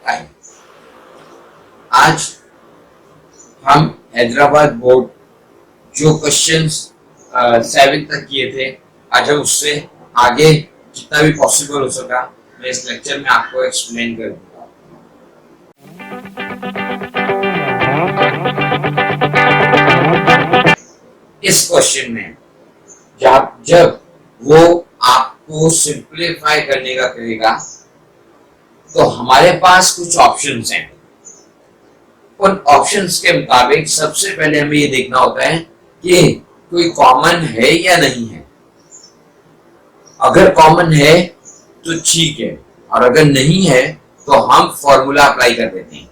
Time. आज हम Hyderabad board जो क्वेश्चंस 7 तक किए थे, आज हम उससे आगे जितना भी पॉसिबल हो सका मैं इस लेक्चर में आपको एक्सप्लेन कर दूंगा। इस क्वेश्चन में जब वो आपको सिंप्लीफाई करने का कहेगा तो हमारे पास कुछ ऑप्शंस हैं। उन ऑप्शंस के मुताबिक सबसे पहले हमें ये देखना होता है कि कोई कॉमन है या नहीं है। अगर कॉमन है तो ठीक है, और अगर नहीं है तो हम फॉर्मूला अप्लाई कर देते हैं।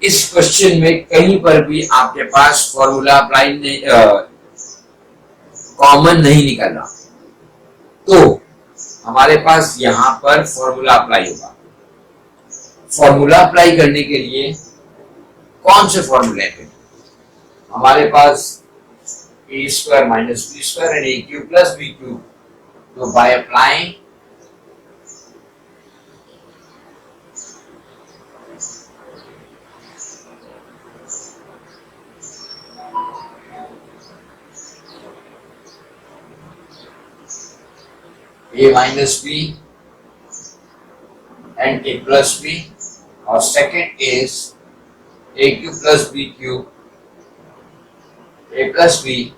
इस क्वेश्चन में कहीं पर भी आपके पास फॉर्मूला अप्लाई नहीं, कॉमन नहीं निकल रहा, तो हमारे पास यहां पर फॉर्मूला अप्लाई होगा। फॉर्मूला अप्लाई करने के लिए कौन से फॉर्मूले पे हमारे पास a square minus b square and a cube plus b cube, तो by applying a minus b and a plus b, और second is a cube plus b cube, a plus b,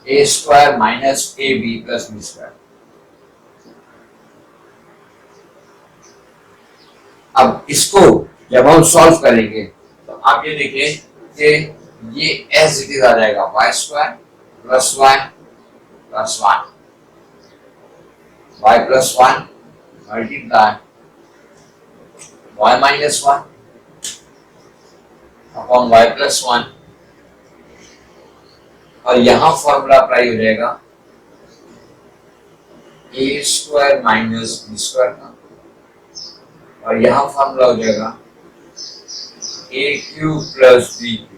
a square minus ab plus b square। अब इसको जब हम solve करेंगे तो आप ये देखिए कि ये एज इट इज आ जाएगा y square plus y plus 1, y plus 1 multiply y minus 1 upon y plus 1, और यहां फॉर्मूला अप्लाई हो जाएगा a square minus b square का, और यहां फॉर्मूला हो जाएगा a cube plus b cube.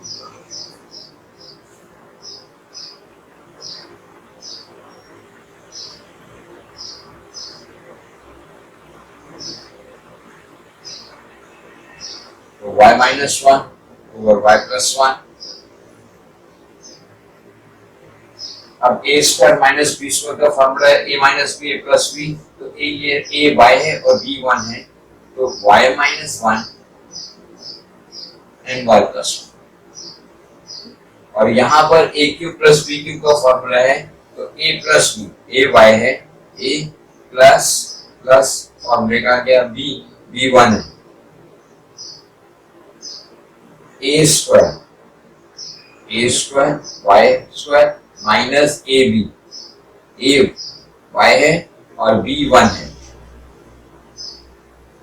तो y minus 1 over y plus 1। अब a square minus b square का फॉर्मूला है a minus b a plus b, तो a y है और b 1 है, तो y minus 1 and y plus 1। और यहाँ पर a cube plus b cube का फॉर्मूला है, तो a plus b, a y है, a प्लस प्लस फॉर्मूले का क्या b 1 है, a square y square minus A B, A Y है और बी 1 है,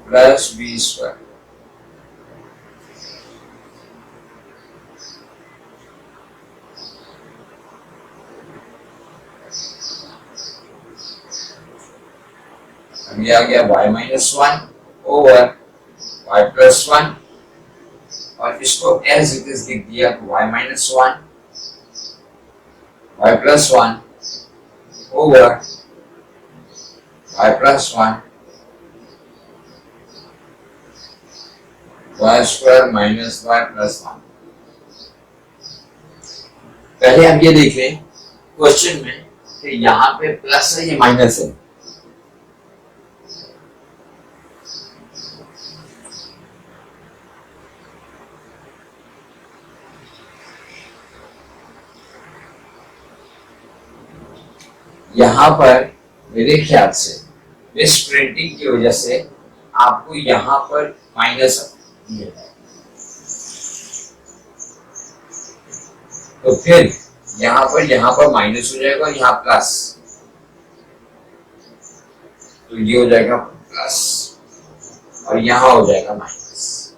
प्लस बी स्क्वायर। अब ये आ गया y minus 1 over y plus 1, और इसको एज इट इज लिख दिया तो y minus 1 y plus 1 over y plus 1 y square minus y plus 1। पहले हम ये देख लें क्वेश्चन में कि यहाँ पे प्लस है या माइनस है। यहाँ पर मेरे ख्याल से मिस प्रिंटिंग की वजह से आपको यहाँ पर माइनस दिया है, तो फिर यहाँ पर माइनस हो जाएगा, यहाँ प्लस, तो ये हो जाएगा प्लस और यहाँ हो जाएगा माइनस।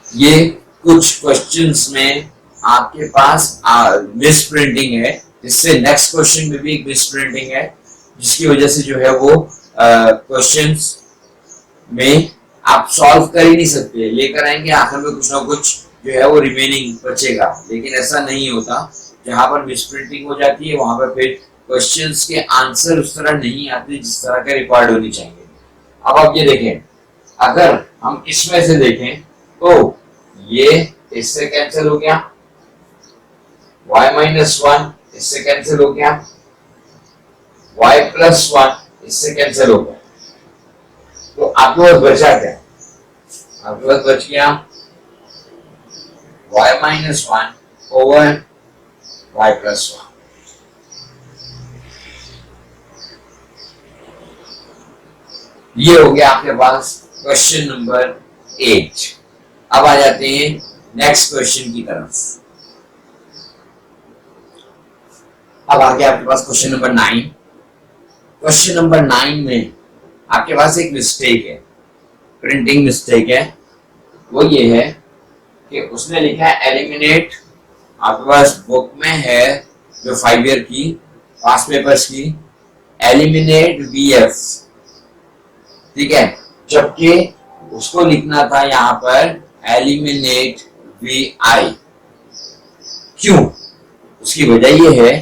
ये कुछ क्वेश्चंस में आपके पास मिस प्रिंटिंग है, जिससे नेक्स्ट क्वेश्चन में भी एक मिस प्रिंटिंग है, जिसकी वजह से जो है वो क्वेश्चंस में आप सॉल्व कर ही नहीं सकते, लेकर आएंगे आखिर में कुछ ना कुछ जो है वो रिमेनिंग बचेगा, लेकिन ऐसा नहीं होता। जहां पर मिस प्रिंटिंग हो जाती है वहां पर फिर क्वेश्चंस के आंसर उस तरह नहीं आते जिस तरह के रिक्वायर्ड होनी चाहिए। अब आप ये देखें, अगर हम इसमें से देखें तो ये इससे कैंसिल हो गया, y माइनस वन इससे कैंसिल हो गया, y प्लस वन इससे कैंसिल हो गया, तो आपके पास बचा क्या? आपके पास बच गया y minus one over y plus one. ये हो गया आपके पास क्वेश्चन नंबर 8। अब आ जाते हैं नेक्स्ट क्वेश्चन की तरफ। अब आ गया आपके पास क्वेश्चन नंबर 9। क्वेश्चन नंबर 9 में आपके पास एक मिस्टेक है, प्रिंटिंग मिस्टेक है। वो ये है कि उसने लिखा है एलिमिनेट, आपके पास बुक में है जो 5 ईयर की पास्ट पेपर्स की, एलिमिनेट VF, ठीक है, जबकि उसको लिखना था यहाँ पर एलिमिनेट VI। क्यों? उसकी वजह ये है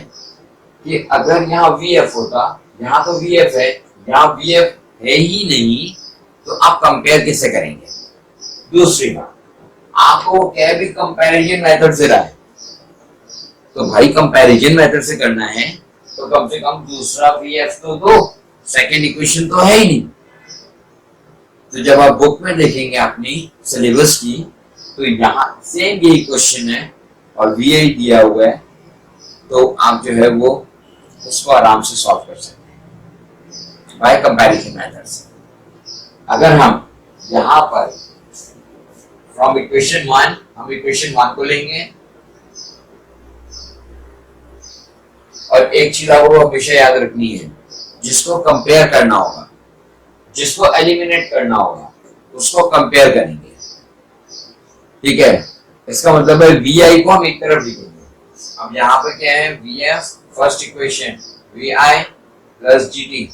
कि अगर यहाँ VF होता, यहाँ तो VF है, यहाँ VF है ही नहीं, तो आप कंपेयर कैसे करेंगे? दूसरी बात, आपको क्या भी कंपैरिजन मेथड से रहा है, तो भाई कंपैरिजन मेथड से करना है तो कम से कम दूसरा VF तो दो, सेकेंड इक्वेशन तो है ही नहीं। तो जब आप बुक में देखेंगे अपनी सिलेबस की, तो यहाँ सेम यही क्वेश्चन है और VI दिया हुआ है, तो आप जो है वो उसको आराम से सॉल्व कर सकते हैं बाय कंपैरिजन मेथड से। अगर हम यहाँ पर फ्रॉम इक्वेशन 1, हम इक्वेशन 1 को लेंगे और एक चीज आपको हमेशा याद रखनी है, जिसको कंपेयर करना होगा, जिसको एलिमिनेट करना होगा, उसको कंपेयर करेंगे, ठीक है। इसका मतलब है VI को हम एक तरफ लिखेंगे। अब यहाँ पर क्या है, VF first equation VI plus GT,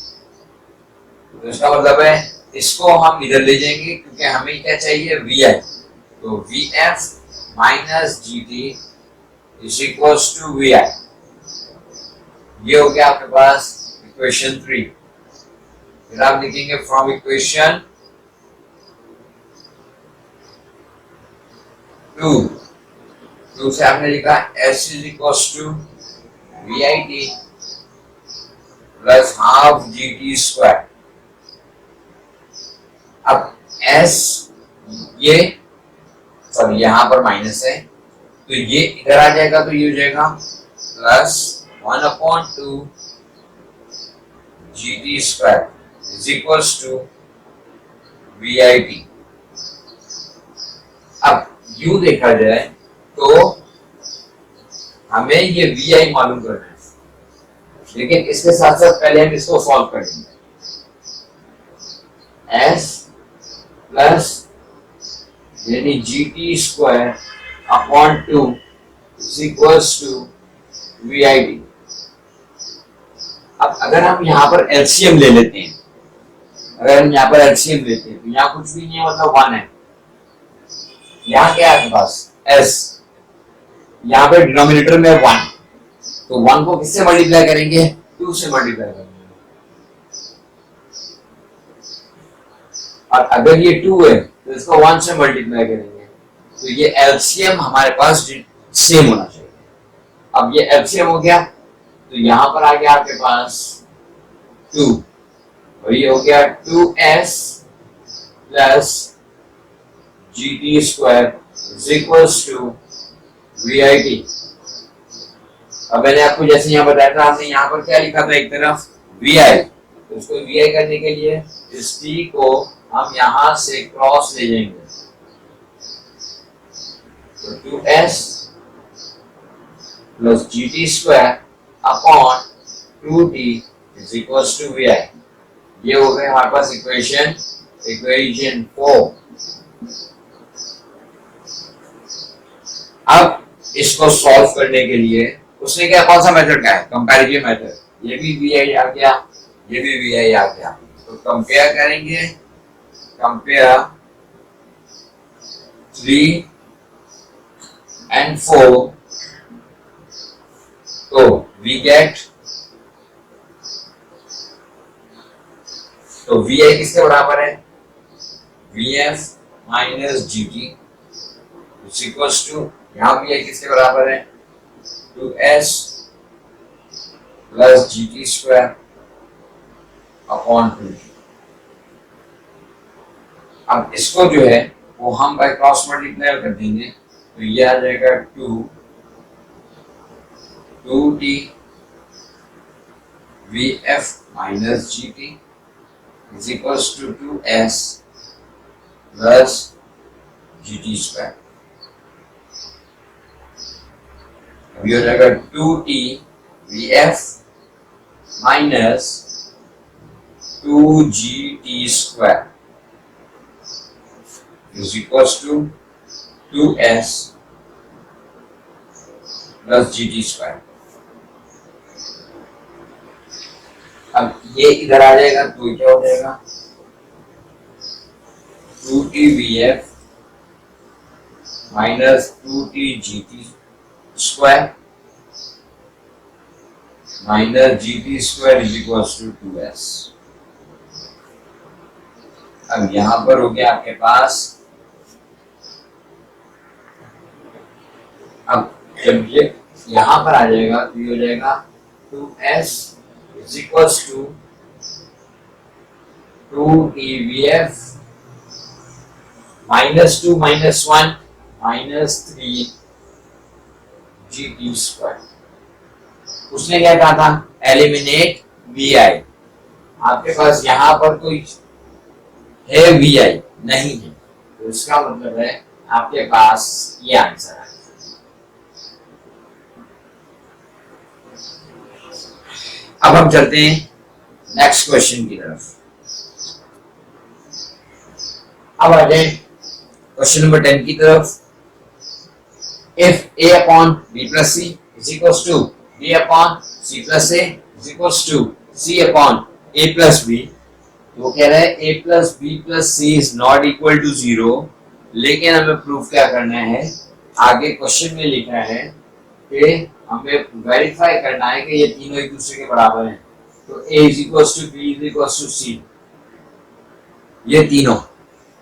तो इसका मतलब है इसको हम इधर ले जाएंगे क्योंकि हमें क्या चाहिए VI, तो VF minus GT is equals to VI। ये हो गया आपके पास इक्वेशन 3। फिर आप लिखेंगे फ्रॉम इक्वेशन 2 से आपने लिखा S is equals to VIT plus half GT square. अब S ये सॉरी यहाँ पर माइनस है, तो ये इधर आ जाएगा, तो ये हो जाएगा plus 1/2 GT square is equals to VIT। अब यू देखा जाए तो हमें ये VI मालूम करना है, लेकिन इसके साथ साथ पहले हम इसको सॉल्व कर लेंगे। S प्लस यानी GT square upon 2 is equals to VIT। अब अगर हम यहाँ पर LCM ले लेते हैं, अगर हम यहाँ पर LCM लेते हैं तो यहाँ कुछ भी नहीं है, मतलब 1 है। यहाँ क्या है आपके पास S, यहाँ पे डिनोमिनेटर में 1, तो 1 को किससे मल्टीप्लाई करेंगे, 2 से मल्टीप्लाई करेंगे। और अगर ये 2 है तो इसको 1 से मल्टीप्लाई करेंगे, तो ये LCM हमारे पास सेम होना चाहिए। अब ये LCM हो गया, तो यहां पर आ गया आपके पास 2, और ये हो गया 2S plus GT square is equals to VIT। अब मैंने आपको जैसे यहाँ बताया था, हमने यहाँ पर क्या लिखा था, एक तरफ VI, तो उसको VI करने के लिए इस T को हम यहां से क्रॉस ले जाएंगे, तो 2S plus GT square upon 2T is equals to VI। ये हो गए हमारे पास इक्वेशन 4। अब इसको सॉल्व करने के लिए उसने क्या, कौन सा मेथड का है, कंपैरिजन मेथड। ये भी VI आ गया, ये भी VI आ गया, तो कंपेयर करेंगे, कंपेयर 3 and 4, तो we get तो वी आई किसके बराबर है, V F minus G T equals to, यहाँ वी आई किसके बराबर है, two S plus G T square upon two. अब इसको जो है वो हम बाय क्रॉस मल्टीप्लाई कर देंगे, तो ये आ जाएगा two T V F minus G T is equals to two S plus G T square. अब ये हो जाएगा two T V F minus two G T square is equals to 2s plus gt square। अब ये इधर आ जाएगा तो क्या हो जाएगा, 2tvf minus 2tgt square minus gt square is equals to 2s। अब यहां पर हो गया आपके पास, अब जब ये यहां पर आ जाएगा तो ये हो जाएगा 2s is equals to 2tvf minus 2 minus 1 minus 3 gt square. उसने क्या कहा था, एलिमिनेट vi। आपके पास यहां पर कोई है vi नहीं है, तो इसका मतलब है आपके पास ये आंसर है। अब हम चलते हैं नेक्स्ट क्वेश्चन की तरफ। अब आ जाए क्वेश्चन नंबर 10 की तरफ। If a upon b plus c is equals to b upon c plus a is equals to c upon a plus b, तो कह रहा है a plus b plus c is not equal to 0, लेकिन हमें proof क्या करना है, आगे क्वेश्चन में लिखा है कि हमें वेरीफाई करना है कि ये तीनों एक दूसरे के बराबर हैं। तो a is equals to b is equals to c, ये तीनों।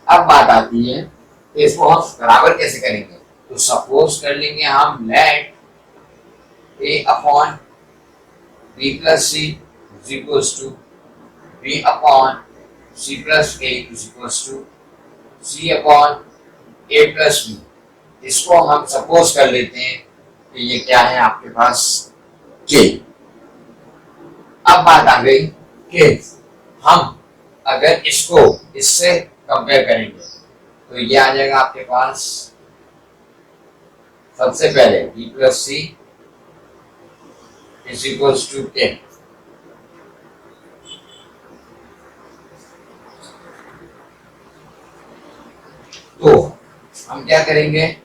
अब बात आती है कि इसको हम बराबर कैसे करेंगे, तो सपोज कर लेंगे हम let a upon b plus c is equals to b upon c plus a is equals to c upon a plus b। इसको हम सपोज कर लेते हैं कि ये क्या है आपके पास k। अब बात आ गई कि हम अगर इसको इससे कंपेयर करेंगे तो ये आ जाएगा आपके पास, सबसे पहले b plus c is equals to 10। तो हम क्या करेंगे,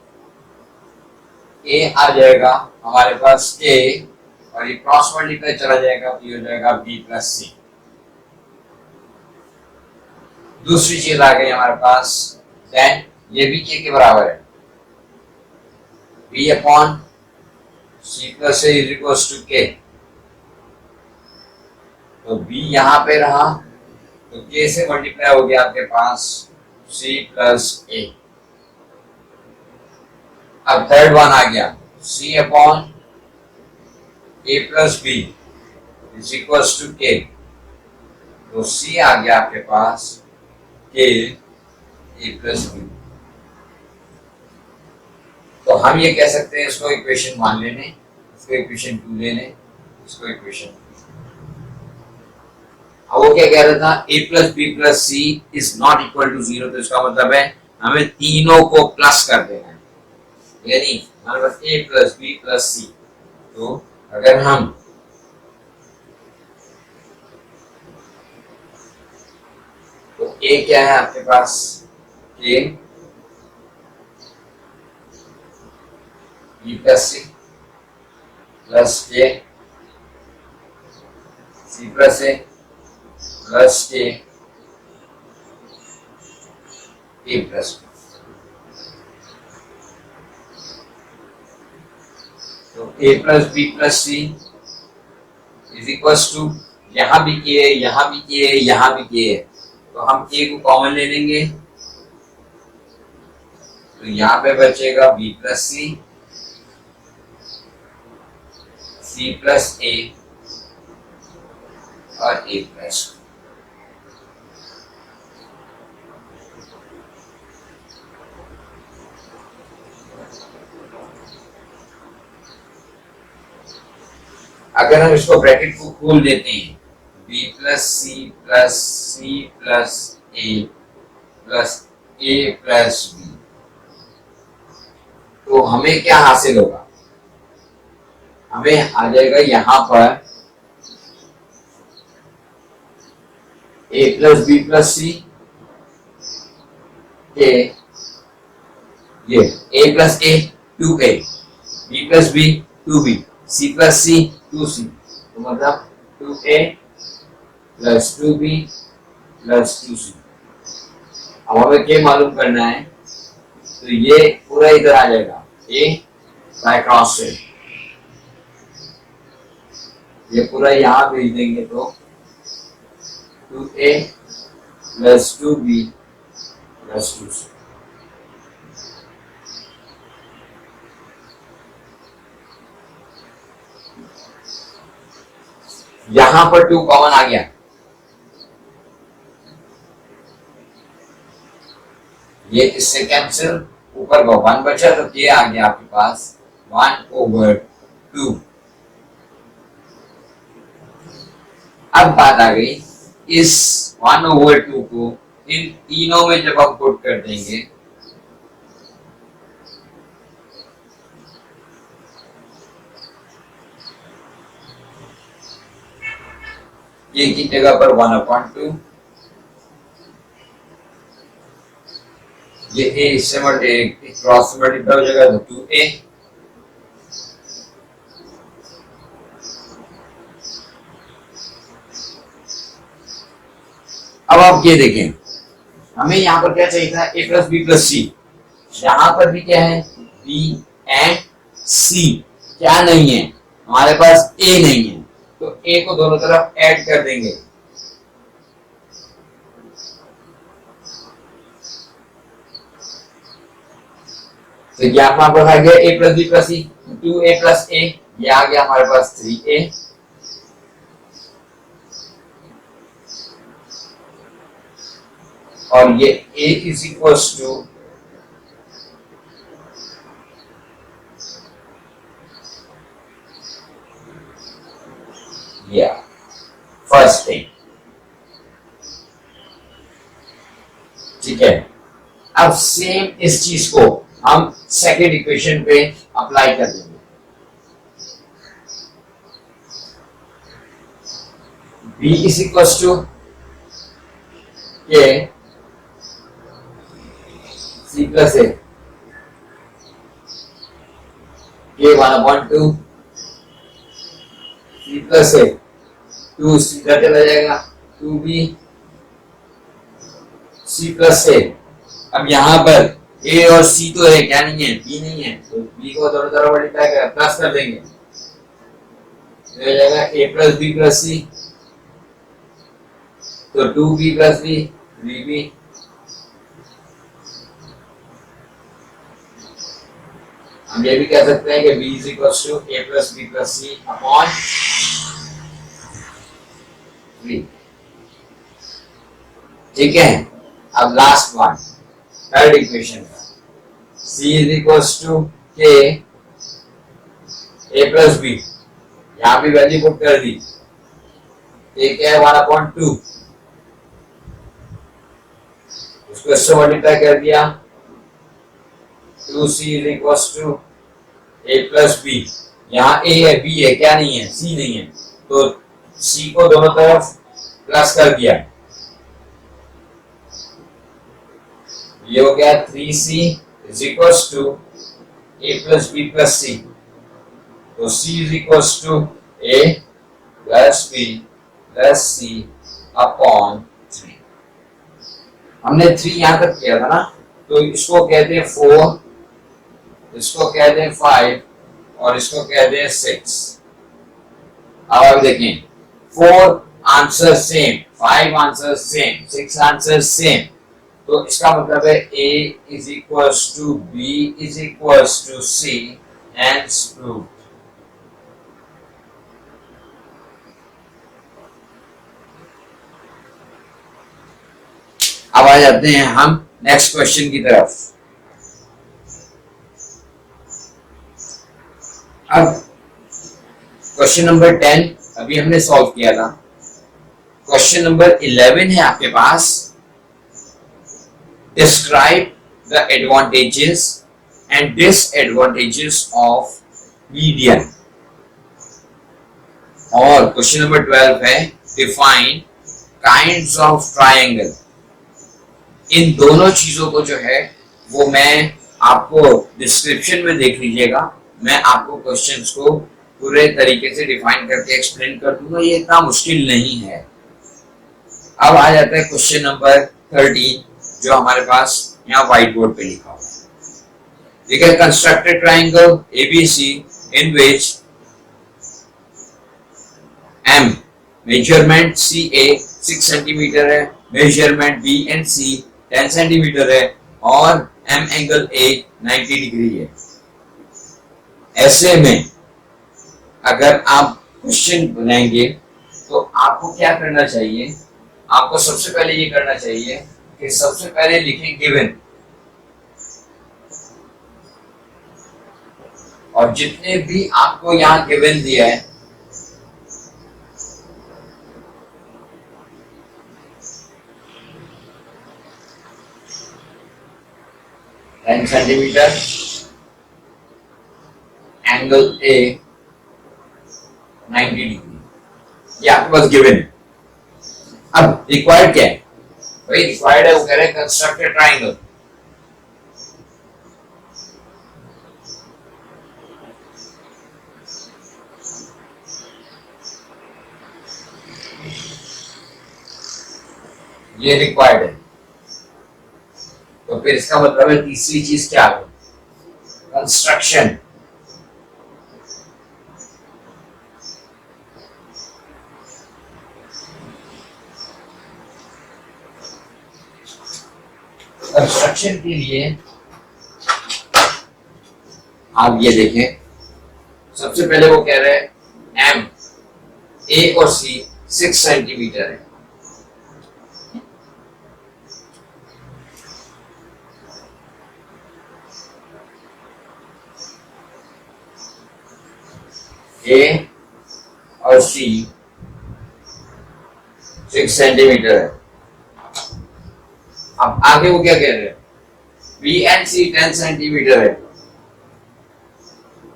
a आ जाएगा हमारे पास k और ये क्रॉस मल्टीप्लाई चला जाएगा तो ये हो जाएगा b प्लस c। दूसरी चीज आ गई हमारे पास, देन ये भी k के बराबर है, b upon c plus a is equals to k। तो b यहां पे रहा तो k से मल्टीप्लाई हो गया आपके पास c प्लस a। अब थर्ड वन आ गया c upon a plus b is equals to k। तो c आ गया आपके पास k a प्लस b। तो हम ये कह सकते हैं इसको इक्वेशन 1 ले लें, इसको इक्वेशन 2 ले लें, इसको इक्वेशन। अब वो क्या कह रहा था, a plus b plus c is not equal to 0, तो इसका मतलब है हमें तीनों को प्लस कर देना है, यानी हमारे पास a plus b plus c। तो अगर हम तो a क्या है आपके पास, k b plus c plus k c plus a plus k a plus b। तो a plus b plus c is equals to, यहाँ भी के, यहाँ भी के, यहाँ भी के, तो हम ए को कॉमन ले लेंगे, तो यहाँ पे बचेगा बी प्लस सी, सी प्लस ए और ए प्लस। अगर हम इसको ब्रैकेट को खोल देते हैं, b plus C plus C plus A plus B, तो हमें क्या हासिल होगा? हमें आ जाएगा यहाँ पर a plus B plus C, ये a plus A 2a, b plus B 2b, c plus C 2c, तो मतलब 2a plus 2b plus 2c। अब हमें क्या मालूम करना है, तो ये पूरा इधर आ जाएगा, a बाय क्रॉस से ये पूरा यहाँ भेज देंगे, तो 2a plus 2b plus 2c। यहां पर 2 कॉमन आ गया, ये इससे कैंसिल, ऊपर का 1 बचा, तो ये आ गया आपके पास 1/2। अब बात आ गई, इस 1/2 को इन तीनों में जब हम पुट कर देंगे, ये की जगह पर 1/2, ये a इससे क्रॉस मल्टीप्लाई हो जाएगा, तो 2a, अब आप ये देखें, हमें यहाँ पर क्या चाहिए था, a प्लस बी प्लस सी, यहाँ पर भी क्या है, b एंड c, क्या नहीं है हमारे पास, a नहीं है, तो a को दोनों तरफ ऐड कर देंगे, तो यहाँ पर हमारे पास आ गया a plus B plus C, 2a plus a, ये आ गया हमारे पास 3a, और ये a is equals to first thing, ठीक है। अब सेम इस चीज को हम सेकेंड इक्वेशन पे अप्लाई कर देंगे, b इज इक्वल्स टू के c प्लस ए, के 1/2, c प्लस ए 2 सीधा चला जाएगा, 2b c प्लस ए। अब यहाँ पर a और c तो है, क्या नहीं है, b नहीं है, तो b को दोनों तरफ मल्टीप्लाई कर प्लस कर देंगे, तो हो जाएगा a plus b plus c, तो 2b प्लस b 3b, हम ये भी कह सकते हैं कि b is equals to a plus b plus c upon 3, ठीक है। अब लास्ट वन, थर्ड इक्वेशन का, c is equals to k a plus b, यहाँ भी वैल्यू पुट कर दी, a क्या है 1/2, उसको इससे मल्टीप्लाई कर दिया, 2c is equals to a plus b, यहाँ a है b है, क्या नहीं है, c नहीं है, तो c को दोनों तरफ प्लस कर दिया, ये हो गया 3c is equals to a plus b plus c, तो c is equals to a plus b plus c upon 3। हमने 3 यहां तक किया था ना, तो इसको कहते हैं 4, इसको कहते हैं 5 और इसको कहते हैं 6। अब आप देखें 4 answer same, 5 answer same, 6 answer same, तो इसका मतलब है A is equals to B is equals to C and proved. अब आ जाते हैं हम नेक्स्ट क्वेश्चन की तरफ। अब क्वेश्चन नंबर 10 अभी हमने सॉल्व किया था। क्वेश्चन नंबर 11 है आपके पास, describe the advantages and disadvantages of median. और क्वेश्चन नंबर 12 है, डिफाइन काइंड्स ऑफ ट्रायंगल। इन दोनों चीजों को जो है वो मैं आपको डिस्क्रिप्शन में देख लीजिएगा, मैं आपको क्वेश्चंस को पूरे तरीके से डिफाइन करके एक्सप्लेन कर दूंगा, ये इतना मुश्किल नहीं है। अब आ जाता है क्वेश्चन नंबर 13 जो हमारे पास यहाँ व्हाइट बोर्ड पे लिखा हुआ है। ठीक है, construct a triangle ABC in which M measurement C A 6 centimetre है, measurement B and C 10 centimetre है और एम एंगल ए 90 डिग्री है। ऐसे में अगर आप क्वेश्चन बनाएंगे तो आपको क्या करना चाहिए, आपको सबसे पहले ये करना चाहिए कि सबसे पहले लिखें गिवन, और जितने भी आपको यहाँ गिवन दिया है ten centimetre, angle A 90 degree, ये आपके पास गिवन है। अब रिक्वायर्ड क्या है, भाई रिक्वायर्ड है वो कह रहे हैं कंस्ट्रक्ट अ ट्रायंगल। ये रिक्वायर्ड है, तो फिर इसका मतलब है तीसरी चीज क्या है, कंस्ट्रक्शन। कंस्ट्रक्शन के लिए आप ये देखें, सबसे पहले वो कह रहे हैं एम ए और सी 6 सेंटीमीटर है, ए और सी 6 सेंटीमीटर है। अब आगे वो क्या कह रहे हैं, बी एंड सी 10 सेंटीमीटर है।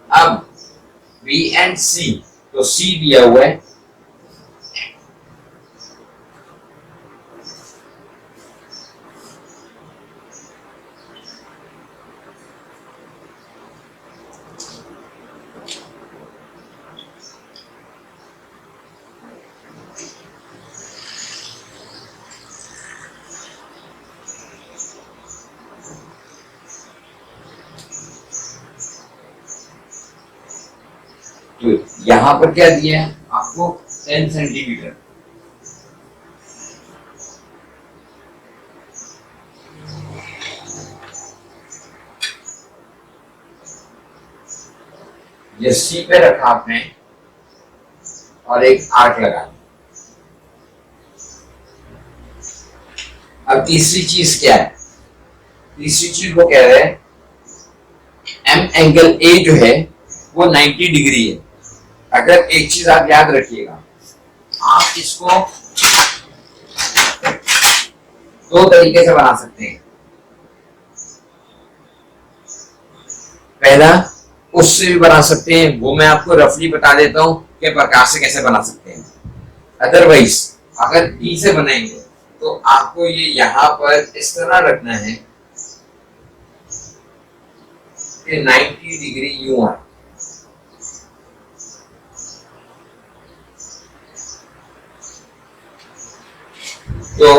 अब बी एंड सी, तो सी दिया हुआ है, तो यहां पर क्या दिया है आपको 10 सेंटीमीटर। ये सी पे रखा आपने और एक आर्क लगा। अब तीसरी चीज क्या है, तीसरी चीज वो कह रहे हैं एम एंगल ए जो है वो 90 डिग्री है। अगर एक चीज आप याद रखिएगा, आप इसको दो तरीके से बना सकते हैं। पहला उससे भी बना सकते हैं, वो मैं आपको रफली बता देता हूं कि प्रकार से कैसे बना सकते हैं। अदरवाइज अगर ई से बनाएंगे तो आपको ये यहां पर इस तरह रखना है कि 90 डिग्री यूं है। तो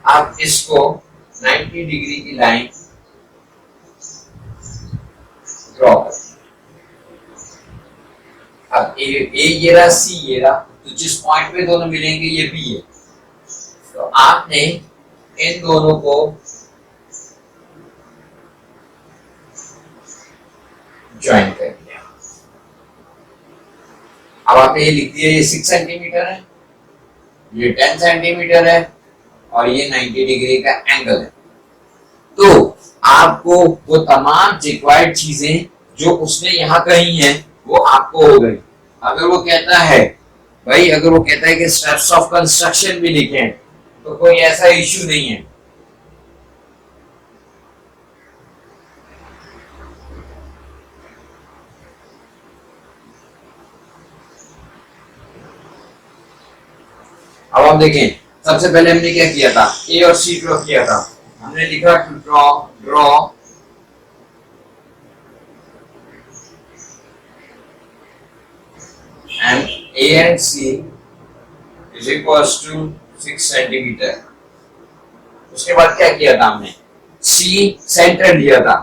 आप इसको 90 डिग्री की लाइन ड्रॉ करें। अब ए ये रहा, सी ये रहा, तो जिस पॉइंट पे दोनों मिलेंगे ये बी है, तो आपने इन दोनों को ज्वाइन कर दिया। अब आपने ये लिख दिया, ये 6 सेंटीमीटर है, ये 10 सेंटीमीटर है और ये 90 डिग्री का एंगल है। तो आपको वो तमाम रिक्वायर्ड चीजें जो उसने यहां कही हैं वो आपको हो गई। अगर वो कहता है भाई, अगर वो कहता है कि स्टेप्स ऑफ कंस्ट्रक्शन भी लिखें तो कोई ऐसा इश्यू नहीं है। अब हम देखें, सबसे पहले हमने क्या किया था, ए और सी ड्रॉ किया था। हमने लिखा to draw and A and C is equals to 6 centimetre. उसके बाद क्या किया था हमने, C सेंटर लिया था,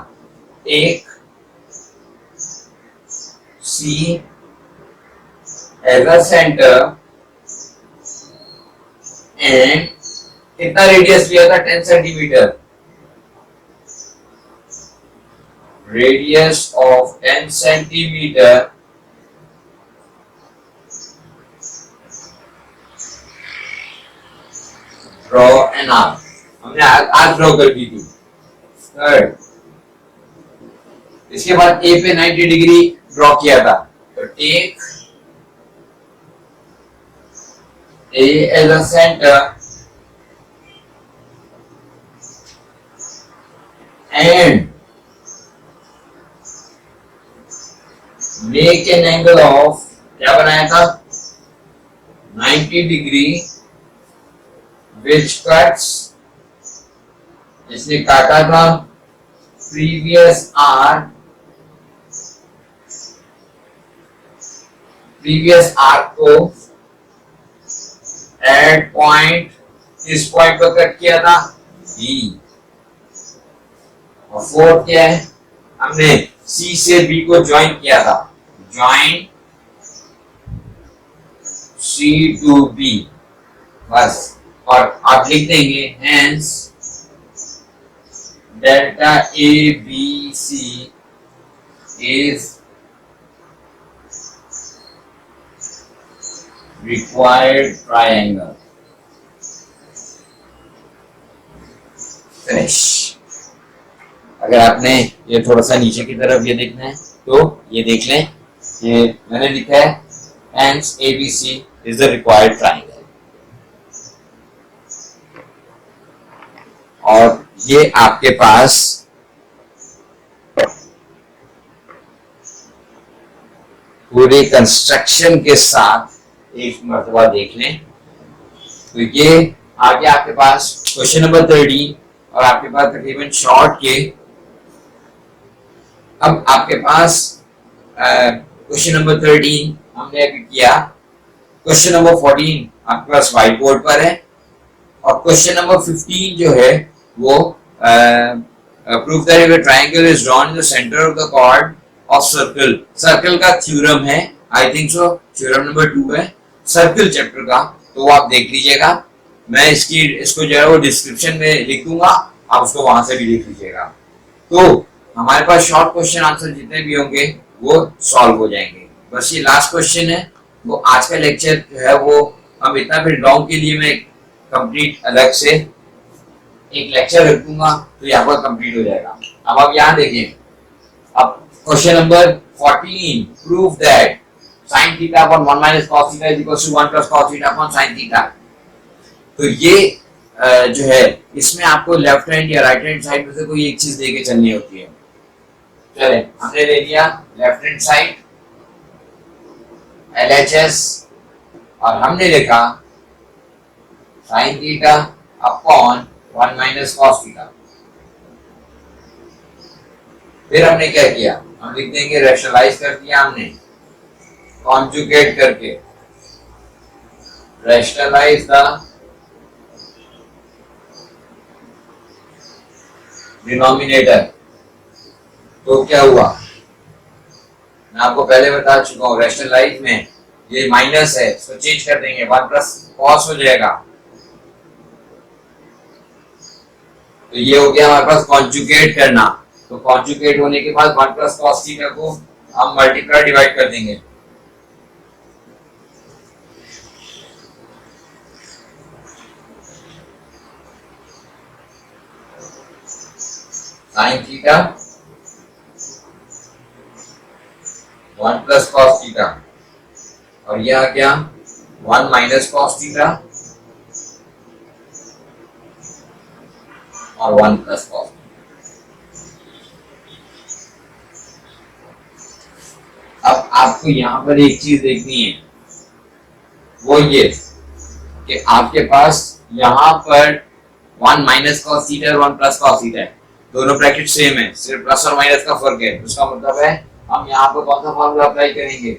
एक C as a centre and कितना रेडियस लिया था, 10 centimetre, radius of 10 centimetre draw an arc. हमने आर्क ड्रॉ कर दी थी। थर्ड, इसके बाद ए पे 90 डिग्री ड्रॉ किया था, तो take a as a centre and make an angle of, क्या बनाया था, 90 डिग्री which cuts, इसने काटा था previous arc को at point, किस पॉइंट पर कट किया था, B। और फोर्थ क्या है, हमने C से B को ज्वाइन किया था, ज्वाइन C to B, बस। और आप लिख देंगे hence delta ABC is required triangle। Finish. अगर आपने ये थोड़ा सा नीचे की तरफ ये देखना है तो ये देख लें, ये मैंने लिखा है hence ABC is the required triangle। और ये आपके पास पूरे कंस्ट्रक्शन के साथ एक मर्तबा देख लें, तो ये आगे आपके पास क्वेश्चन नंबर 13 और आपके पास तकरीबन शॉर्ट के। अब आपके पास क्वेश्चन नंबर 13 हमने अभी किया, क्वेश्चन नंबर 14 आपके पास व्हाइट बोर्ड पर है और क्वेश्चन नंबर 15 जो है वो proof that if a triangle is drawn in the centre of the chord of circle. Circle का थ्योरम है, I think so theorem number 2 है सर्कल चैप्टर का, तो वो आप देख लीजिएगा। मैं इसको जो है वो डिस्क्रिप्शन में लिख दूंगा, आप उसको वहां से भी लिख लीजिएगा। तो हमारे पास शॉर्ट क्वेश्चन आंसर जितने भी होंगे वो सॉल्व हो जाएंगे। बस ये लास्ट क्वेश्चन है, वो आज का लेक्चर जो है वो हम इतना फिर लॉन्ग के लिए मैं कंप्लीट अलग से एक लेक्चर रखूंगा, तो ये आपका कंप्लीट हो जाएगा। अब आप यहाँ देखिए, अब question number 14 prove that sin theta upon 1 minus cos theta is equal to 1 plus cos theta upon sin theta. तो ये जो है इसमें आपको लेफ्ट हैंड या राइट हैंड साइड में से कोई एक चीज लेके चलनी होती है। चले, हमने ले लिया लेफ्ट हैंड साइड LHS और हमने लिखा sin theta upon 1 minus cos theta. फिर हमने क्या किया, हम लिख देंगे रैशनलाइज कर दिया हमने कॉन्जुगेट करके, रैशनलाइज द डिनोमिनेटर। तो क्या हुआ, मैं आपको पहले बता चुका हूँ, रैशनल लाइफ में ये माइनस है, इसको चेंज कर देंगे, 1 प्लस कॉस हो जाएगा। तो ये हो गया हमारे पास कॉन्जुगेट करना। तो कॉन्जुगेट होने के बाद 1 प्लस कॉस थीटा को हम मल्टीप्लाई डिवाइड कर देंगे। Sign theta 1 plus cos theta, और यह आ गया 1 माइनस कॉस थीटा और 1 प्लस कॉस। अब आपको यहाँ पर एक चीज देखनी है, वो ये कि आपके पास यहाँ पर 1 माइनस कॉस थीटा और 1 प्लस कॉस थीटा है, दोनों ब्रैकेट सेम है, सिर्फ प्लस और माइनस का फर्क है। उसका मतलब है हम यहाँ पर कौन सा फॉर्मूला अप्लाई करेंगे,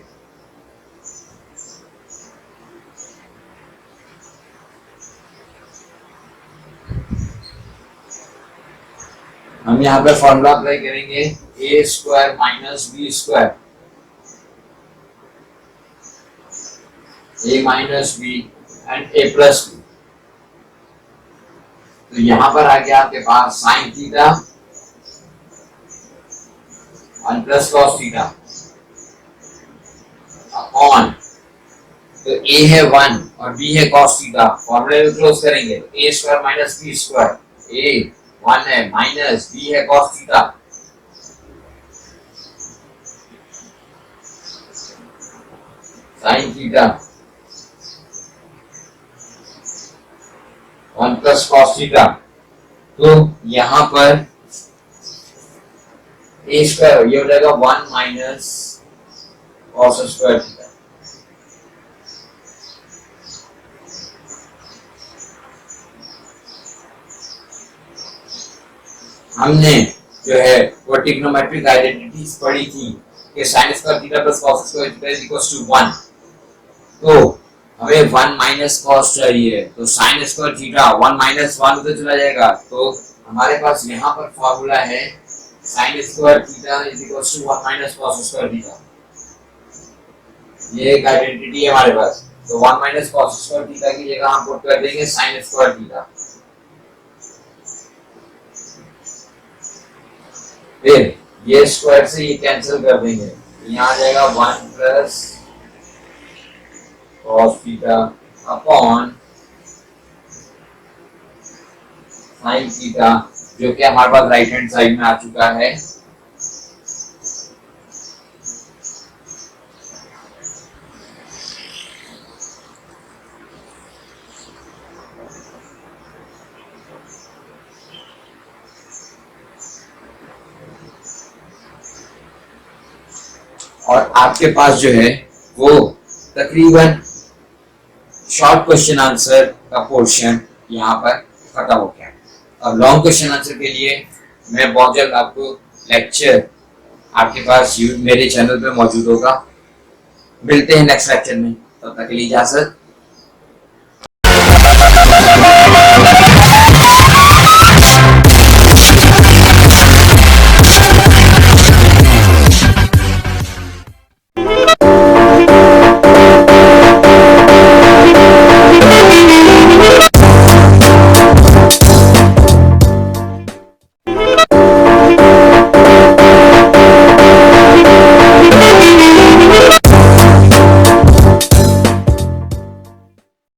हम यहाँ पे फॉर्मूला अप्लाई करेंगे A square minus B square, A minus B and A plus B. तो यहाँ पर आ गया आपके पास sine theta 1 plus cos theta upon, तो ए है 1 और बी है कॉस थीटा, फॉर्मूले में क्लोज करेंगे, A square minus B square, ए 1 है माइनस बी है cos theta, sign theta 1 plus cos theta. तो यहां पर ए स्क्वायर ये हो जाएगा 1 माइनस कॉस स्क्वायर थीटा। हमने जो है वो ट्रिग्नोमेट्रिक आइडेंटिटीज पढ़ी थी कि sin square theta plus cos square theta is equal to 1। तो हमें 1 माइनस cos चाहिए, तो sin स्क्वायर थीटा 1 माइनस 1 उधर चला जाएगा, तो हमारे पास यहाँ पर फॉर्मूला है sin square theta is equal to 1 minus cos square theta. ये एक आइडेंटिटी है हमारे पास, तो 1 माइनस cos स्क्वायर थीटा की जगह हम पुट कर देंगे sin स्क्वायर थीटा। फिर ये स्क्वायर से ये कैंसिल कर देंगे, यहाँ आ जाएगा 1 plus cos theta upon sin theta, जो कि हमारे पास राइट हैंड साइड में आ चुका है। और आपके पास जो है वो तकरीबन शॉर्ट क्वेश्चन आंसर का पोर्शन यहाँ पर खत्म हो गया। अब लॉन्ग क्वेश्चन आंसर के लिए मैं बहुत जल्द आपको लेक्चर आपके पास मेरे चैनल पे मौजूद होगा। मिलते हैं नेक्स्ट लेक्चर में, तब तक के लिए इजाजत।